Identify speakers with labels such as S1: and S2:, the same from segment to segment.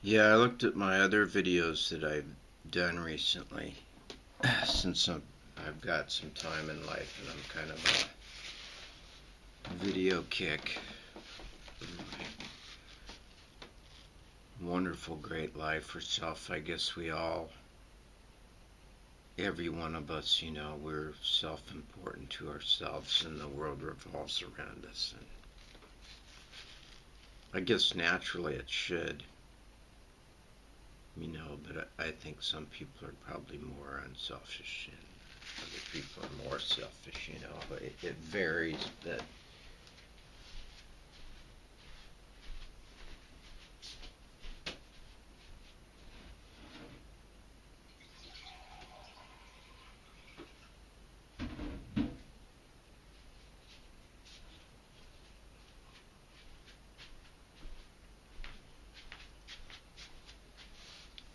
S1: Yeah, I looked at my other videos that I've done recently since I've got some time in life and I'm kind of a video kick. Wonderful, great life for self. I guess we all, every one of us, we're self-important to ourselves and the world revolves around us. And I guess naturally it should, but I think some people are probably more unselfish and other people are more selfish, but it varies. But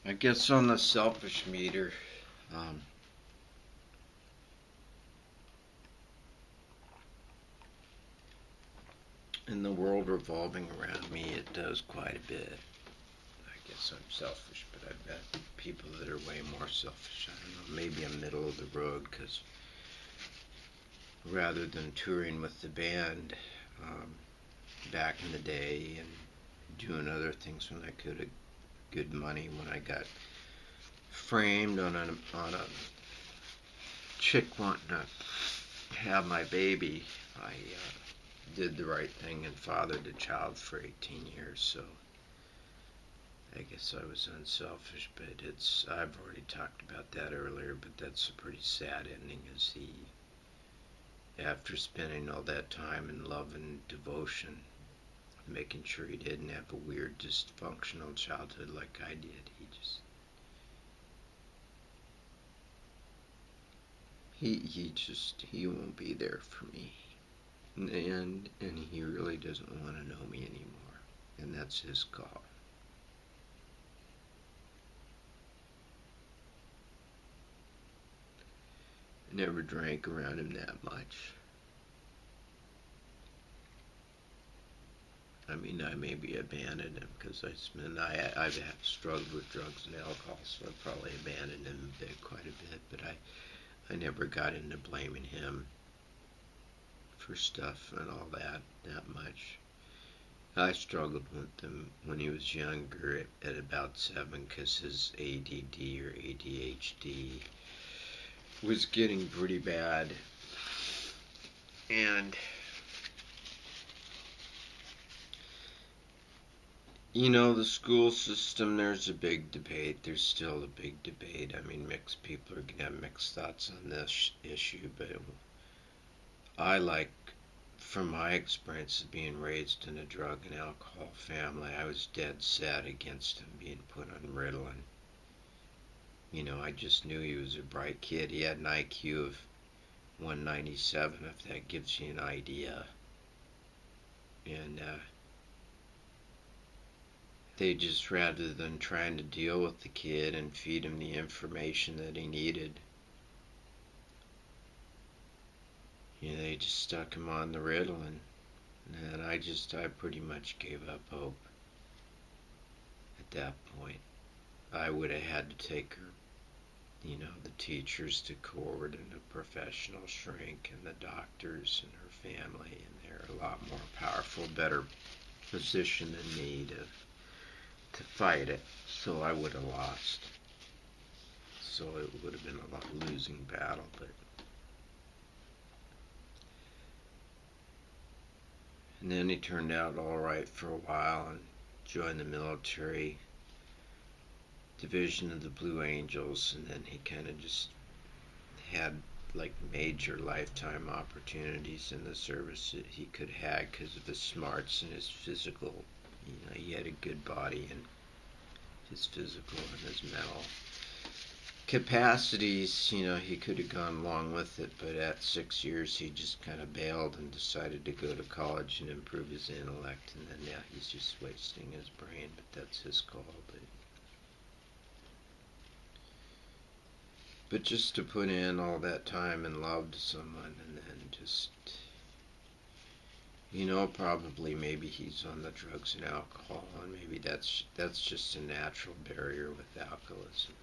S1: I guess on the selfish meter, um, in the world revolving around me, it does quite a bit. I guess I'm selfish, but I've got people that are way more selfish. I don't know, maybe I'm middle of the road because rather than touring with the band back in the day and doing other things when I could have good money when I got framed on a chick wanting to have my baby, I did the right thing and fathered a child for 18 years. So I guess I was unselfish, but I've already talked about that earlier, but that's a pretty sad ending. Is after spending all that time in love and devotion, making sure he didn't have a weird dysfunctional childhood like I did, he won't be there for me. And he really doesn't want to know me anymore. And that's his call. I never drank around him that much. I mean, I maybe abandoned him because I've struggled with drugs and alcohol, so I probably abandoned him quite a bit. But I never got into blaming him for stuff and all that much. I struggled with him when he was younger at about 7 because his ADD or ADHD was getting pretty bad. And the school system, there's a big debate. There's still a big debate. I mean, mixed people are going to have mixed thoughts on this issue, but from my experience of being raised in a drug and alcohol family, I was dead set against him being put on Ritalin. I just knew he was a bright kid. He had an IQ of 197, if that gives you an idea. And they just, rather than trying to deal with the kid and feed him the information that he needed, they just stuck him on the Ritalin. And I pretty much gave up hope at that point. I would have had to take her, the teachers to court and a professional shrink and the doctors and her family, and they're a lot more powerful, better position than me to fight it. So I would have lost. So it would have been a losing battle, but and then he turned out all right for a while and joined the military division of the Blue Angels, and then he kind of just had like major lifetime opportunities in the service that he could have because of his smarts and his physical. He had a good body and his physical and his mental capacities. He could have gone along with it, but at 6 years he just kind of bailed and decided to go to college and improve his intellect, and then now he's just wasting his brain, but that's his call. But just to put in all that time and love to someone and then just, Probably maybe he's on the drugs and alcohol, and maybe that's just a natural barrier with alcoholism.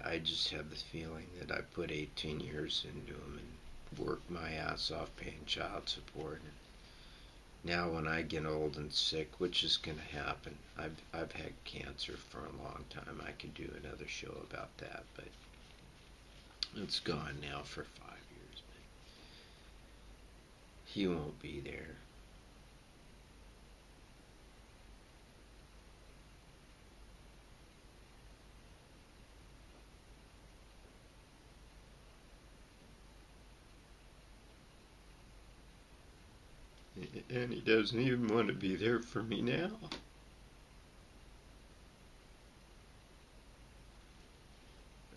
S1: I just have the feeling that I put 18 years into him and worked my ass off paying child support. And now when I get old and sick, which is going to happen, I've had cancer for a long time. I could do another show about that, but it's gone now for 5 years. But he won't be there. And he doesn't even want to be there for me now.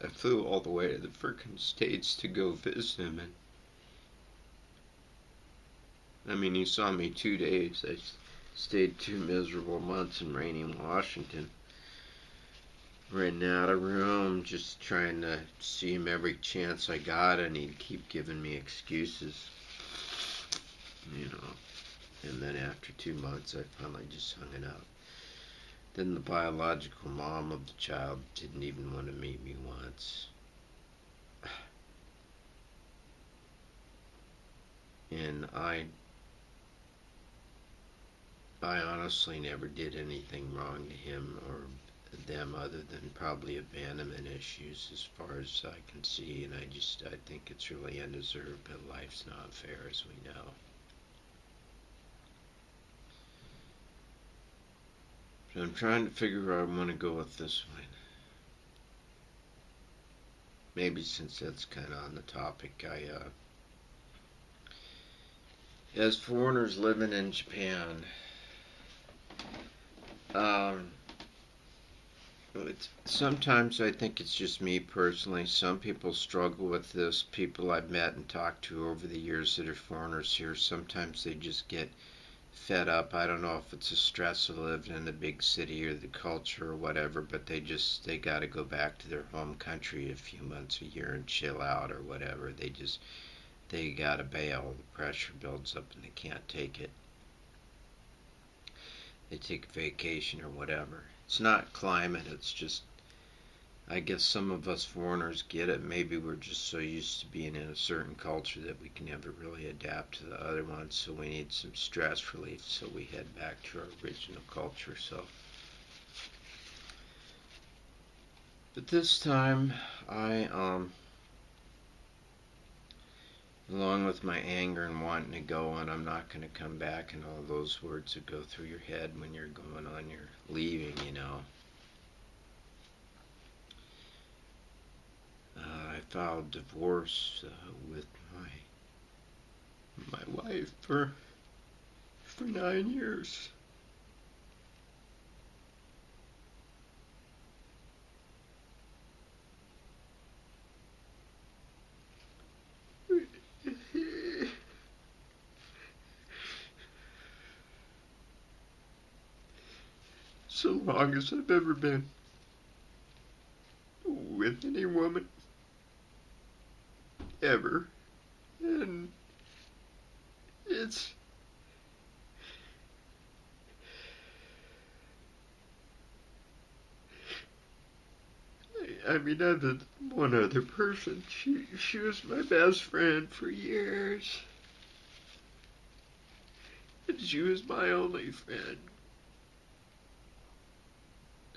S1: I flew all the way to the frickin' States to go visit him, and he saw me 2 days. I stayed 2 miserable months in rainy Washington, renting out a room, just trying to see him every chance I got, and he'd keep giving me excuses, And then after 2 months, I finally just hung it up. Then the biological mom of the child didn't even want to meet me once. And I honestly never did anything wrong to him or them other than probably abandonment issues as far as I can see. And I think it's really undeserved, but life's not fair, as we know. So I'm trying to figure where I want to go with this one. Maybe since that's kind of on the topic, as foreigners living in Japan, sometimes I think it's just me personally. Some people struggle with this. People I've met and talked to over the years that are foreigners here, sometimes they just get fed up. I don't know if it's the stress of living in the big city or the culture or whatever, but they got to go back to their home country a few months a year and chill out or whatever. They got to bail. The pressure builds up and they can't take it. They take a vacation or whatever. It's not climate, it's just, I guess some of us foreigners get it. Maybe we're just so used to being in a certain culture that we can never really adapt to the other ones, so we need some stress relief, so we head back to our original culture. But this time, I, along with my anger and wanting to go, and I'm not going to come back, and all those words that go through your head when you're going on your leaving, I filed divorce with my wife for 9 years. So long as I've ever been with any woman, ever. And other than one other person, she was my best friend for years. And she was my only friend.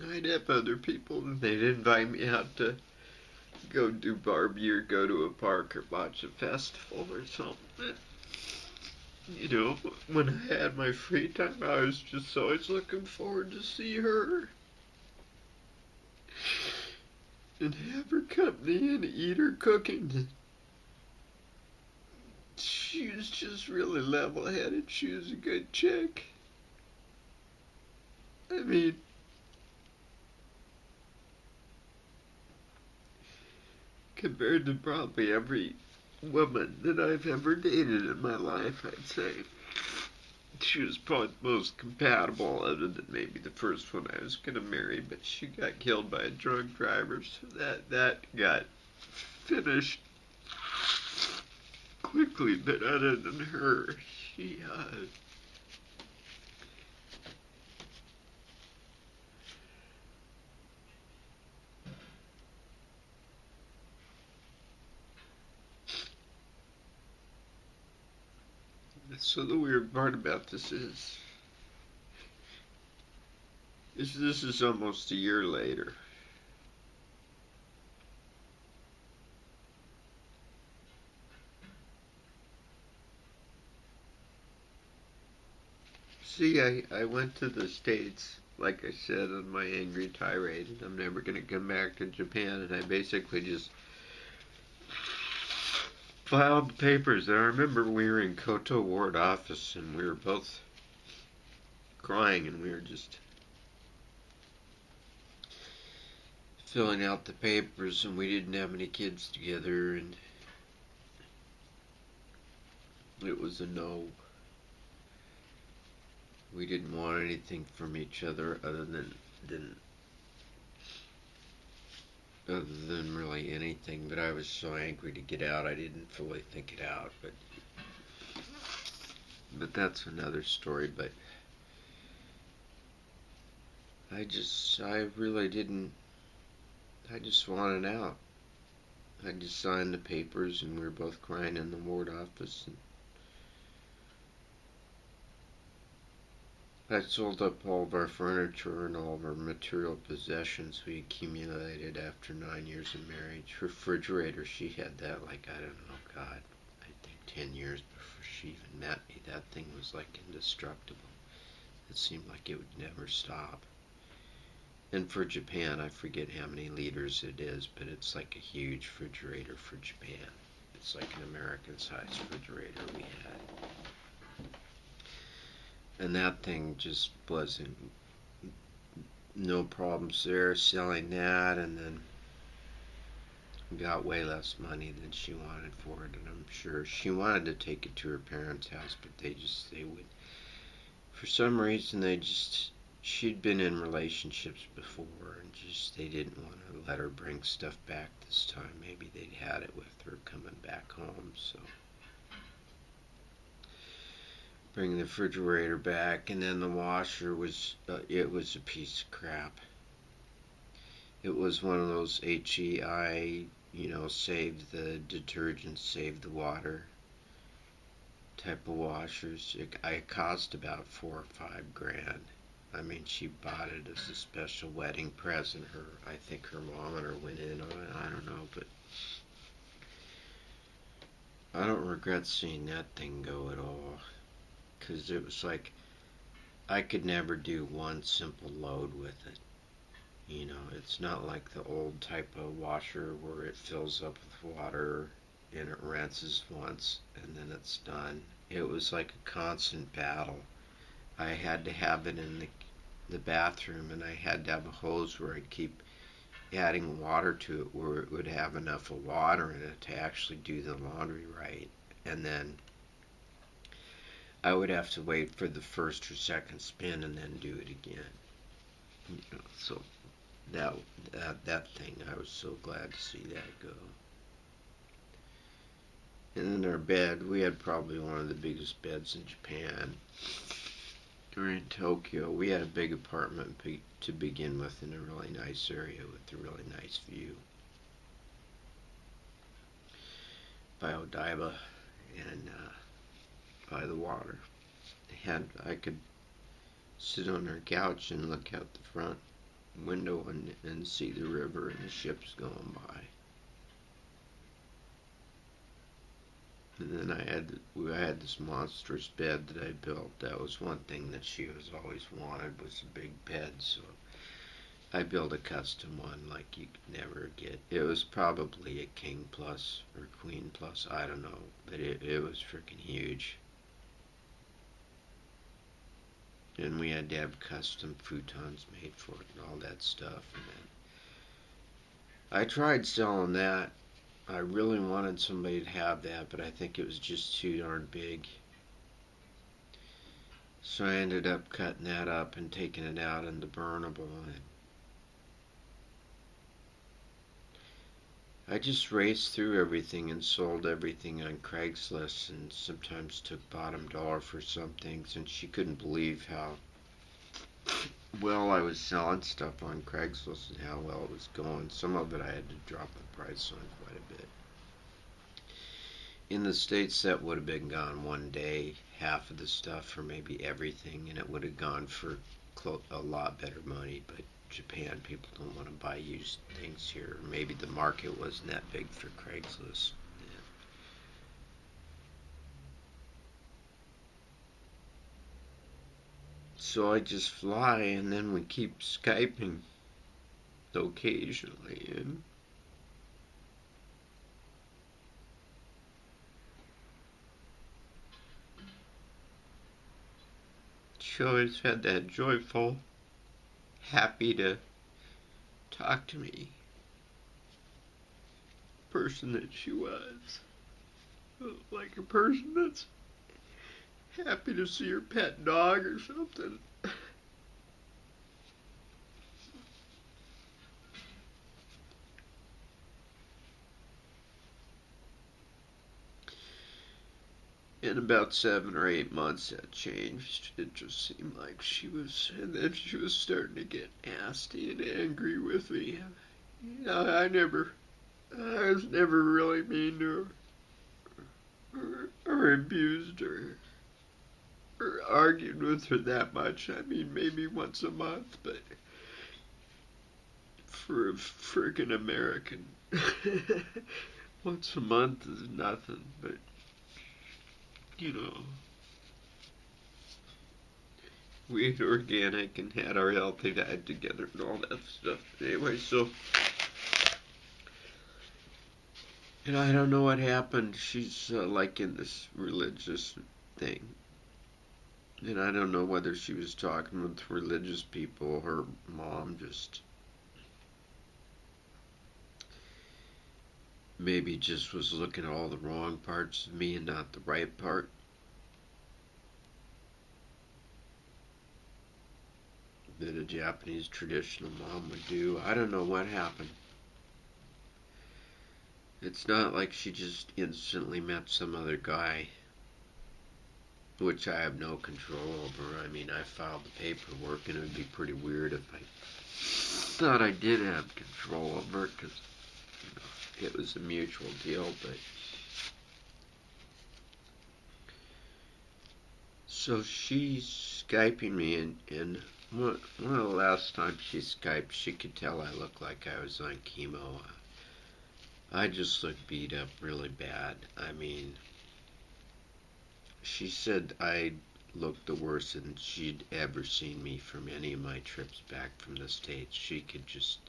S1: I'd have other people, and they'd invite me out to go do Barbie or go to a park or watch a festival or something. When I had my free time, I was just always looking forward to see her and have her company and eat her cooking. She was just really level-headed. She was a good chick. Compared to probably every woman that I've ever dated in my life, I'd say she was probably the most compatible, other than maybe the first one I was going to marry, but she got killed by a drunk driver, so that got finished quickly, but other than her, she, so the weird part about this is this is almost a year later. See, I went to the States, like I said, on my angry tirade, and I'm never going to come back to Japan, and I basically just filed the papers. And I remember we were in Koto Ward office, and we were both crying, and we were just filling out the papers, and we didn't have any kids together, and it was a no. We didn't want anything from each other other than really anything, but I was so angry to get out I didn't fully think it out, but that's another story. But I really didn't. I just wanted out. I just signed the papers, and we were both crying in the ward office. And I sold up all of our furniture and all of our material possessions we accumulated after 9 years of marriage. Refrigerator, she had that like, I don't know, God, I think 10 years before she even met me. That thing was like indestructible. It seemed like it would never stop. And for Japan, I forget how many liters it is, but it's like a huge refrigerator for Japan. It's like an American-sized refrigerator we had. And that thing just wasn't, no problems there selling that, and then got way less money than she wanted for it, and I'm sure she wanted to take it to her parents' house, but they would, for some reason, she'd been in relationships before, and they didn't want to let her bring stuff back this time. Maybe they'd had it with her coming back home, so bring the refrigerator back, and then the washer was, it was a piece of crap. It was one of those HEI, save the detergent, save the water type of washers. It cost about $4 or $5 grand. I mean, she bought it as a special wedding present. I think her mom and her went in on it. I don't know, but I don't regret seeing that thing go at all. Because it was like, I could never do one simple load with it. It's not like the old type of washer where it fills up with water and it rinses once and then it's done. It was like a constant battle. I had to have it in the bathroom, and I had to have a hose where I'd keep adding water to it where it would have enough of water in it to actually do the laundry right. And then I would have to wait for the first or second spin and then do it again. So that thing, I was so glad to see that go. And then our bed, we had probably one of the biggest beds in Japan. We were in Tokyo. We had a big apartment to begin with in a really nice area with a really nice view by Odaiba and by the water. I could sit on our couch and look out the front window and see the river and the ships going by. And then I had this monstrous bed that I built. That was one thing that she was always wanted, was a big bed. So I built a custom one like you could never get. It was probably a king plus or queen plus, I don't know, but it was freaking huge. And we had to have custom futons made for it and all that stuff. And then I tried selling that. I really wanted somebody to have that, but I think it was just too darn big. So I ended up cutting that up and taking it out into burnable. And I just raced through everything and sold everything on Craigslist, and sometimes took bottom dollar for some things, and she couldn't believe how well I was selling stuff on Craigslist and how well it was going. Some of it I had to drop the price on quite a bit. In the States, that would have been gone one day, half of the stuff, or maybe everything, and it would have gone for a lot better money. But Japan, people don't want to buy used things here. Maybe the market wasn't that big for Craigslist. Yeah. So I just fly, and then we keep Skyping occasionally, and she always had that joyful, happy to talk to me person that she was. Like a person that's happy to see her pet dog or something. In about 7 or 8 months that changed. It just seemed like she was, and then she was starting to get nasty and angry with me. You know, I was never really mean to her, or abused her, or argued with her that much. I mean, maybe once a month, but for a frickin' American, once a month is nothing, but, you know, we ate organic and had our healthy diet together and all that stuff. Anyway, so, and I don't know what happened. She's like in this religious thing. And I don't know whether she was talking with religious people. Her mom just maybe just was looking at all the wrong parts of me and not the right part. That a Japanese traditional mom would do. I don't know what happened. It's not like she just instantly met some other guy, which I have no control over. I mean, I filed the paperwork, and it would be pretty weird if I thought I did have control over it, because it was a mutual deal. But so she's Skyping me, and one of the last times she Skyped, she could tell I looked like I was on chemo. I just looked beat up really bad. I mean, she said I looked the worst than she'd ever seen me from any of my trips back from the States. She could just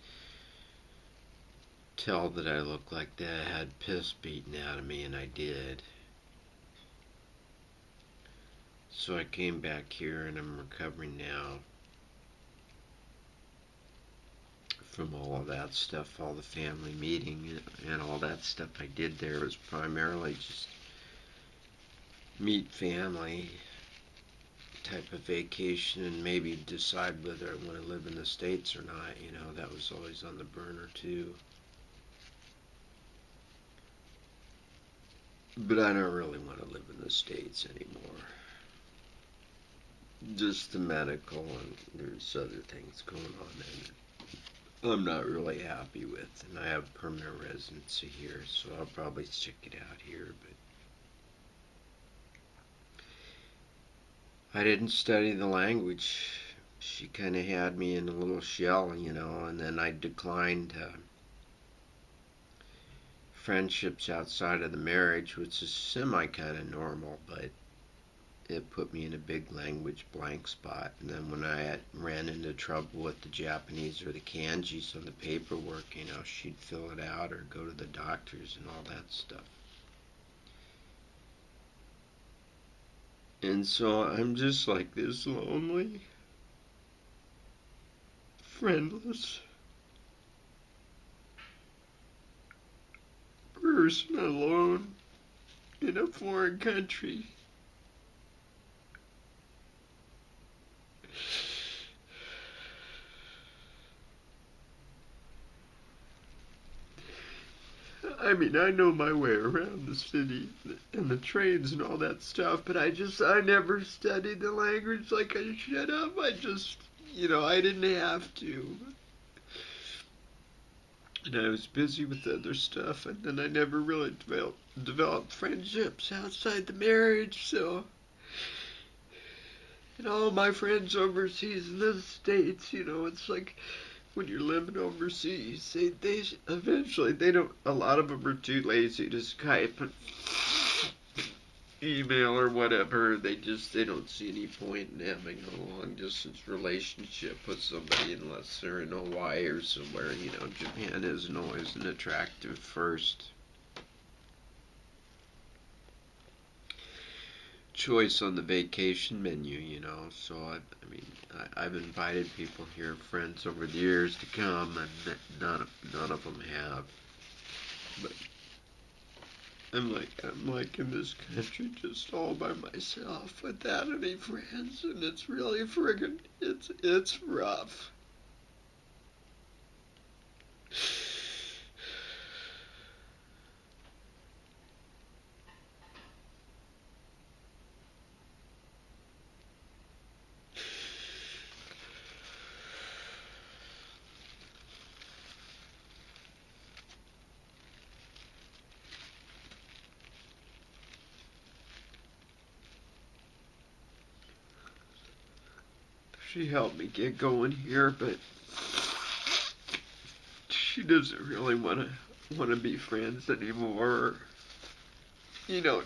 S1: tell that I looked like that. I had piss beaten out of me, and I did. So I came back here, and I'm recovering now from all of that stuff. All the family meeting and all that stuff I did there was primarily just meet family type of vacation, and maybe decide whether I want to live in the States or not. You know, that was always on the burner too. But I don't really want to live in the States anymore. Just the medical, and there's other things going on that I'm not really happy with. And I have permanent residency here, so I'll probably stick it out here. But I didn't study the language. She kind of had me in a little shell, you know, and then I declined friendships outside of the marriage, which is semi kind of normal, but it put me in a big language blank spot. And then when I ran into trouble with the Japanese or the kanjis on the paperwork, you know, she'd fill it out or go to the doctors and all that stuff. And so I'm just like this lonely, friendless person alone in a foreign country. I mean, I know my way around the city and the trains and all that stuff, but I never studied the language like I should have. I didn't have to. And I was busy with other stuff, and then I never really developed friendships outside the marriage, so. And all my friends overseas in the States, it's like when you're living overseas, they eventually, they don't, a lot of them are too lazy to Skype and email or whatever. They don't see any point in having a long distance relationship with somebody unless they're in Hawaii or somewhere. Japan isn't always an attractive first choice on the vacation menu, so I've invited people here, friends over the years, to come, and none of them have. But I'm like in this country just all by myself without any friends, and it's really friggin' it's rough. She helped me get going here, but she doesn't really want to be friends anymore.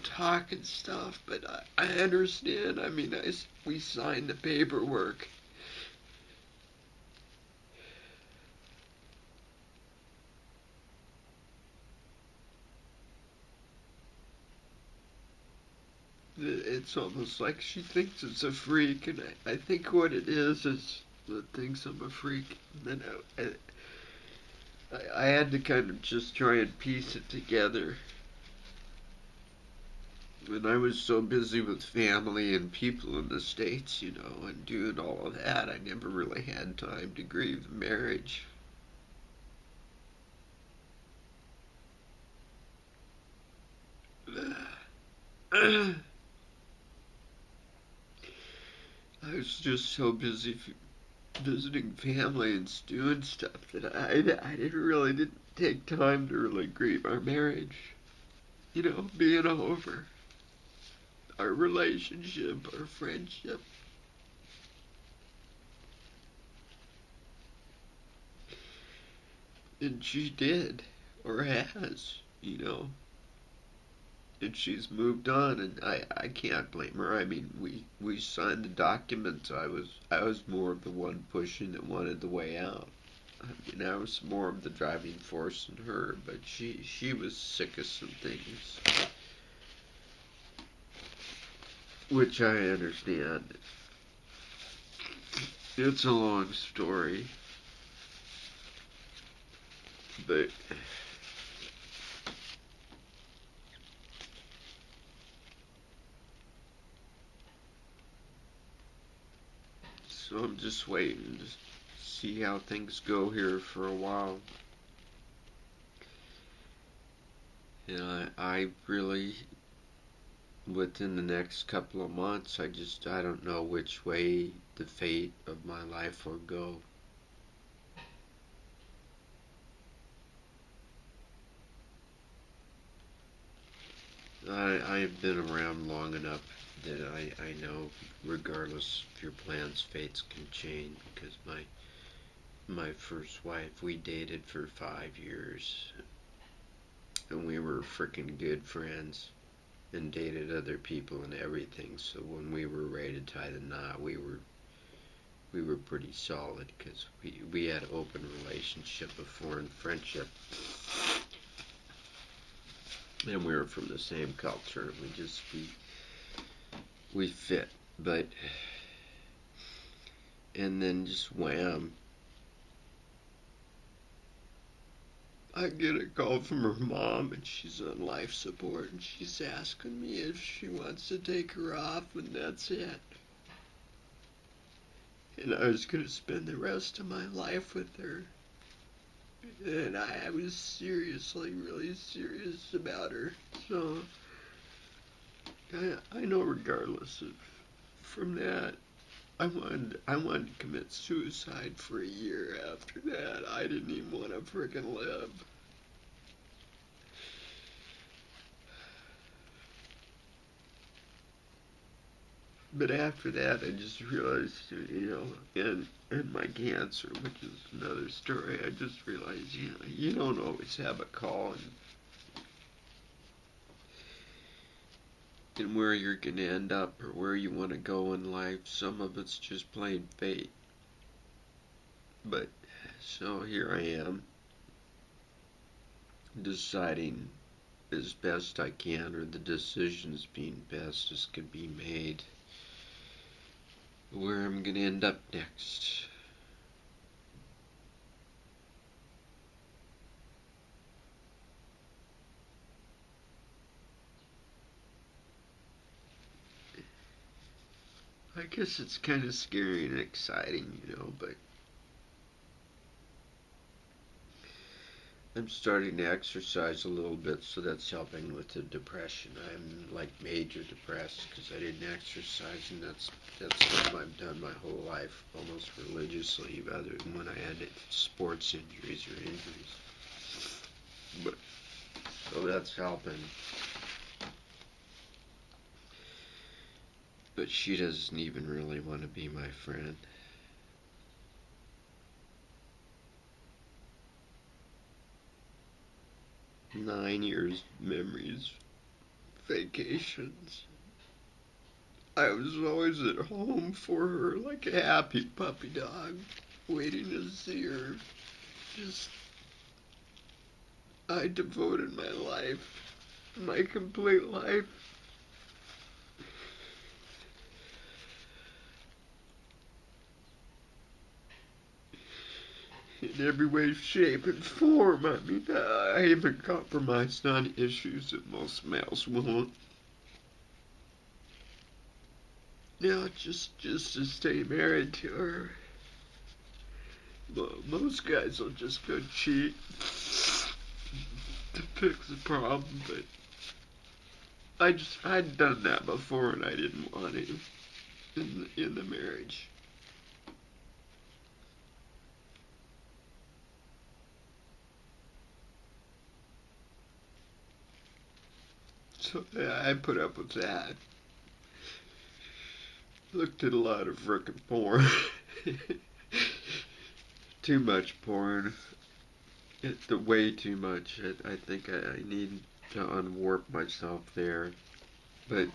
S1: Talk and stuff, but I understand. We signed the paperwork. It's almost like she thinks it's a freak, and I think what it is that thinks I'm a freak. And then I had to kind of just try and piece it together. When I was so busy with family and people in the States, and doing all of that, I never really had time to grieve the marriage. I was just so busy visiting family and doing stuff that I didn't take time to really grieve our marriage. Being over. Our relationship, our friendship. And she did, or has, And she's moved on, and I can't blame her. We signed the documents. I was more of the one pushing that wanted the way out. I was more of the driving force than her, but she was sick of some things. Which I understand. It's a long story. But so I'm just waiting to see how things go here for a while. And I really, within the next couple of months, I don't know which way the fate of my life will go. I've been around long enough that I know, regardless of your plans, fates can change, because my first wife, we dated for 5 years, and we were freaking good friends, and dated other people and everything, so when we were ready to tie the knot, we were pretty solid, because we had an open relationship before and friendship. And we were from the same culture. We fit. But, and then just wham, I get a call from her mom, and she's on life support, and she's asking me if she wants to take her off, and that's it. And I was going to spend the rest of my life with her. And I was seriously, really serious about her. So I know, regardless of from that, I wanted to commit suicide for a year after that. I didn't even want to freaking live. But after that, I just realized, and my cancer, which is another story, I just realized, you don't always have a call in where you're going to end up or where you want to go in life. Some of it's just plain fate. But, so here I am, deciding as best I can, or the decisions being best as can be made, where I'm going to end up next. I guess it's kind of scary and exciting, but I'm starting to exercise a little bit, so that's helping with the depression. I'm like major depressed because I didn't exercise, and that's something I've done my whole life, almost religiously, other than when I had sports injuries or injuries. But so that's helping. But she doesn't even really want to be my friend. 9 years, memories, vacations. I was always at home for her like a happy puppy dog, waiting to see her. Just, I devoted my life, my complete life, in every way, shape, and form. I mean, I haven't compromised on issues that most males won't. Just to stay married to her. Most guys will just go cheat to fix the problem, but I'd done that before and I didn't want to in the marriage. So yeah, I put up with that. Looked at a lot of frickin' porn. Too much porn. Way too much. I think I need to unwarp myself there. But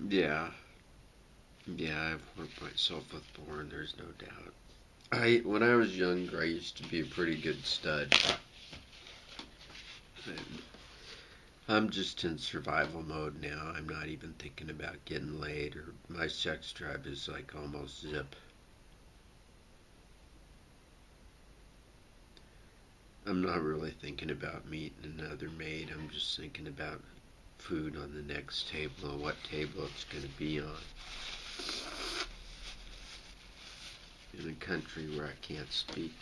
S1: yeah, I've warped myself with porn. There's no doubt. When I was younger, I used to be a pretty good stud. And I'm just in survival mode now. I'm not even thinking about getting laid, or my sex drive is like almost zip. I'm not really thinking about meeting another mate. I'm just thinking about food on the next table and what table it's going to be on. In a country where I can't speak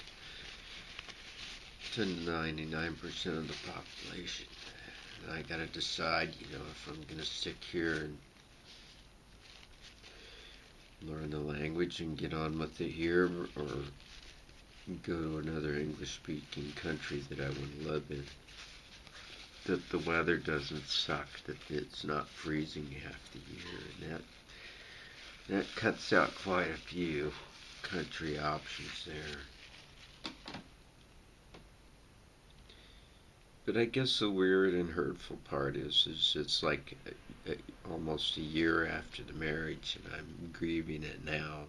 S1: to 99% of the population. And I gotta decide, if I'm gonna stick here and learn the language and get on with it here, or go to another English-speaking country that I want to live in. That the weather doesn't suck, that it's not freezing half the year, and that cuts out quite a few country options there. But I guess the weird and hurtful part is it's like almost a year after the marriage, and I'm grieving it now.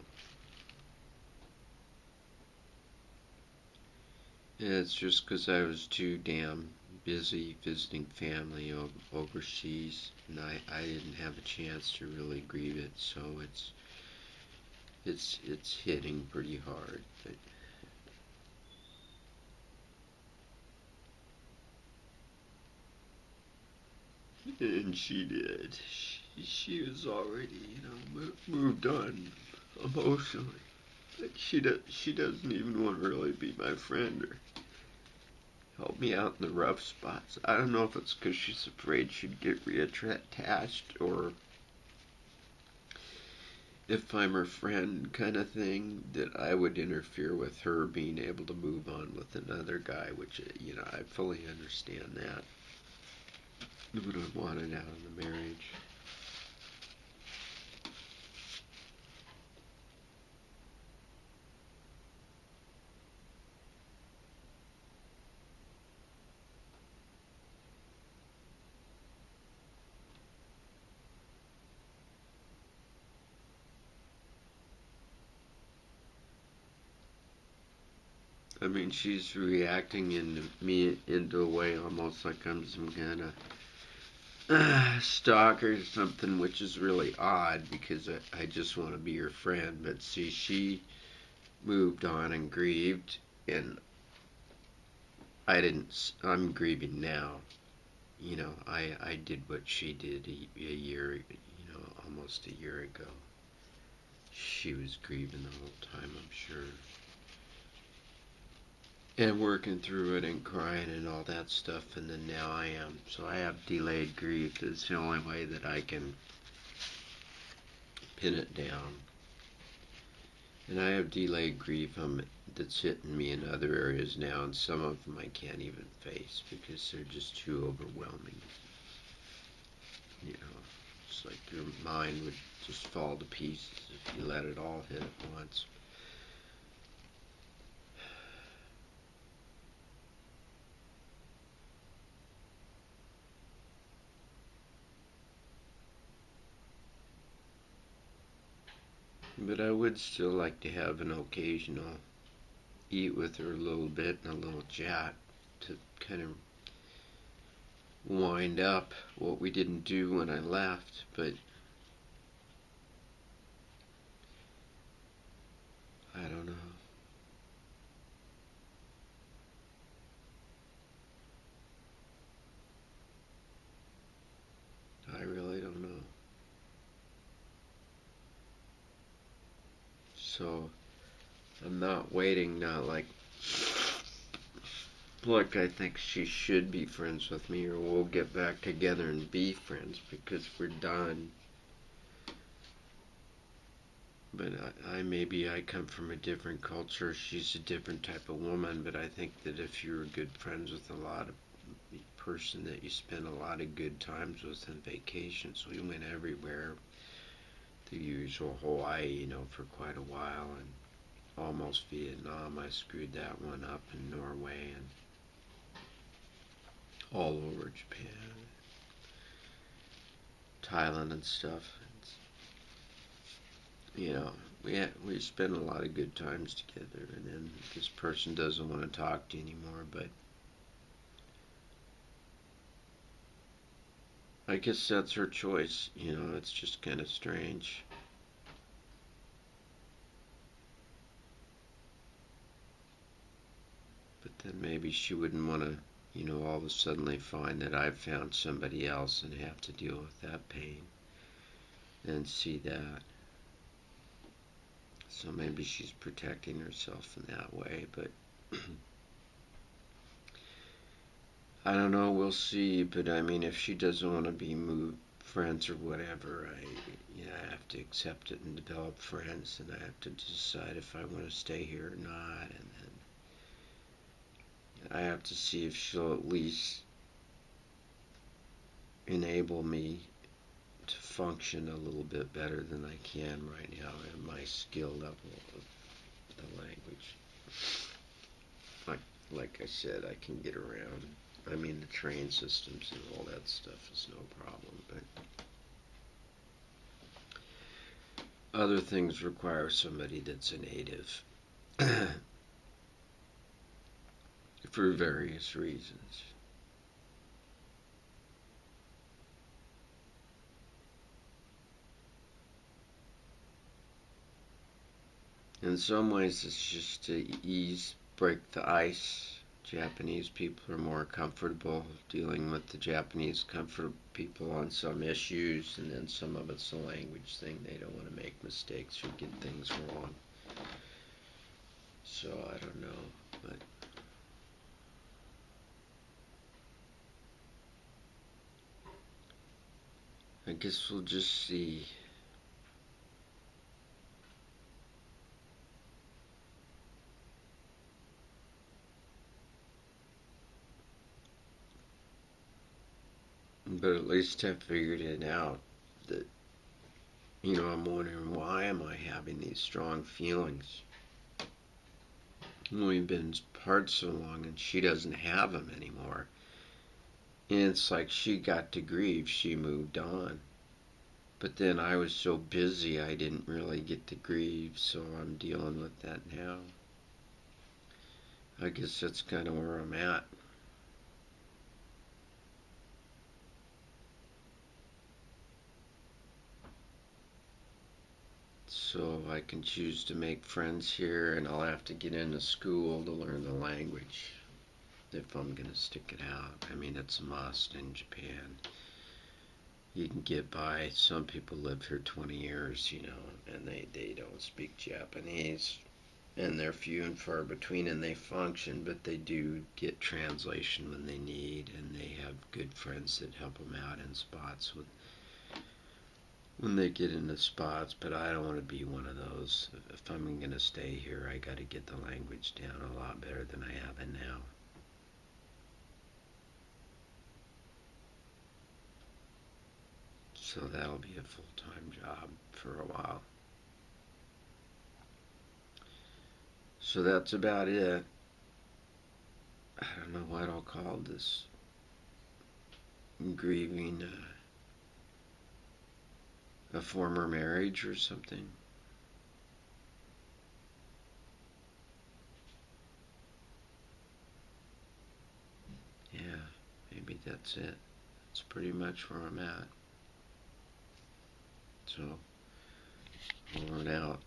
S1: And it's just because I was too damn busy visiting family overseas, and I didn't have a chance to really grieve it. So it's hitting pretty hard. But and she did. She was already, moved on emotionally. Like she doesn't even want to really be my friend or help me out in the rough spots. I don't know if it's because she's afraid she'd get reattached or if I'm her friend kind of thing, that I would interfere with her being able to move on with another guy, which, I fully understand that. I would have wanted out of the marriage. I mean, she's reacting into a way almost like I'm some kind of stalker or something, which is really odd because I just want to be her friend. But see, she moved on and grieved, and I didn't. I'm grieving now. I did what she did a year, almost a year ago. She was grieving the whole time, I'm sure. And working through it and crying and all that stuff, and then now I am. So I have delayed grief. It's the only way that I can pin it down. And I have delayed grief that's hitting me in other areas now, and some of them I can't even face because they're just too overwhelming. It's like your mind would just fall to pieces if you let it all hit at once. But I would still like to have an occasional eat with her a little bit and a little chat to kind of wind up what we didn't do when I left. But I don't know. I really don't know. So I'm not waiting now. Look, I think she should be friends with me, or we'll get back together and be friends because we're done. But maybe I come from a different culture. She's a different type of woman. But I think that if you're good friends with a person that you spend a lot of good times with on vacations, we went everywhere. The usual Hawaii, for quite a while, and almost Vietnam. I screwed that one up in Norway and all over Japan, Thailand and stuff. We spend a lot of good times together, and then this person doesn't want to talk to you anymore. But I guess that's her choice. It's just kind of strange. But then maybe she wouldn't want to, all of a sudden find that I've found somebody else and have to deal with that pain and see that. So maybe she's protecting herself in that way, but I don't know, we'll see. But I mean, if she doesn't want to be friends or whatever, I have to accept it and develop friends, and I have to decide if I want to stay here or not, and then I have to see if she'll at least enable me to function a little bit better than I can right now at my skill level of the language. Like I said, I can get around. I mean, the train systems and all that stuff is no problem, but other things require somebody that's a native for various reasons. In some ways, it's just to break the ice Japanese people are more comfortable dealing with the Japanese comfort people on some issues, and then some of it's a language thing. They don't want to make mistakes or get things wrong. So I don't know, but I guess we'll just see. But at least I figured it out that, I'm wondering, why am I having these strong feelings? We've been apart so long and she doesn't have them anymore. And it's like she got to grieve, she moved on. But then I was so busy I didn't really get to grieve, so I'm dealing with that now. I guess that's kind of where I'm at. So I can choose to make friends here, and I'll have to get into school to learn the language if I'm going to stick it out. I mean, it's a must in Japan. You can get by. Some people live here 20 years, and they don't speak Japanese. And they're few and far between, and they function, but they do get translation when they need, and they have good friends that help them out in spots when they get into spots. But I don't want to be one of those. If I'm going to stay here, I got to get the language down a lot better than I have it now. So that'll be a full-time job for a while. So that's about it. I don't know what I'll call this. Grieving a former marriage or something. Yeah, maybe that's it. That's pretty much where I'm at. So, over and out.